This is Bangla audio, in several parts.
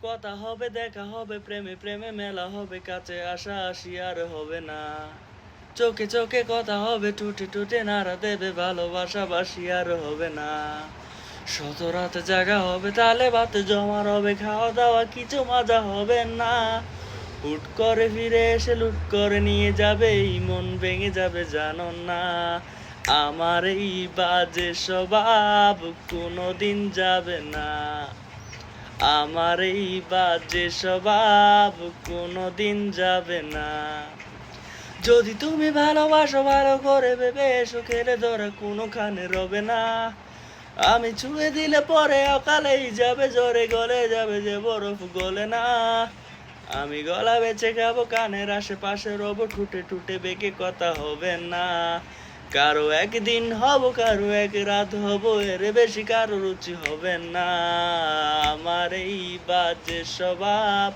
কথা হবে দেখা হবে প্রেমে প্রেমে মেলা হবে, কাছে আসা আসি আর হবে না। চোখে চোখে কথা হবে, টুটে টুটে নাড়া দেবে ভালোবাসা বাসি আর হবে না। শত রাতে জাগা হবে, তালে ভাতে জমা হবে, খাওয়া দাওয়া কিছু মজা হবে না। হুট করে ফিরে এসে লুট করে নিয়ে যাবে, এই মন ভেঙে যাবে জানো না। আমার এই বাজে স্বভাব কোনোদিন যাবে না। আমার এই বাজে স্বভাব কোনোদিন যাবে না। যদি তুমি ভালোবাসো ভালো করে ভেবে এসো, খেলে ধরা কোনোখানে রবে না। আমি ছুঁয়ে দিলে পরে অকালেই যাবে, জ্বরে গলে যাবে যে বরফ গলে না। আমি গলা বেঁচে খাবো, কানের আশেপাশে রব, ঠুটে ঠুটে বেঁকে কথা হবে না। কারো একদিন হব, কারো এক রাত হব, এর বেশি কারো রুচি হবে না। আমার এই বাজে স্বভাব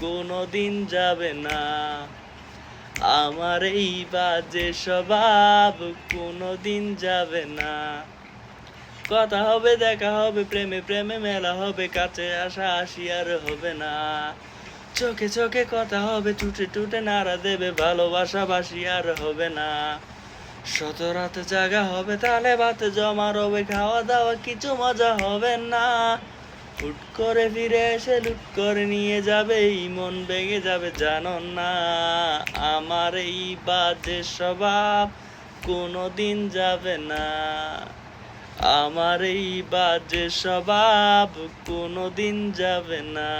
কোনোদিন যাবে না। আমার এই বাজে স্বভাব কোনোদিন যাবে না। কথা হবে দেখা হবে, প্রেমে প্রেমে মেলা হবে, কাছে আসা আসি আর হবে না। চোখে চোখে কথা হবে, টুটে টুটে নাড়া দেবে ভালোবাসা বাসি আর হবে না। শত রাতে জাগা হবে, তালে ভাতে জমা রবে, খাওয়া দাওয়া কিছু মজা হবে না। হুট করে ফিরে এসে লুট করে নিয়ে যাবে, এই মন ভেঙে যাবে জানো না। আমার এই বাজে স্বভাব কোনোদিন যাবে না। আমার এই বাজে স্বভাব কোনোদিন যাবে না।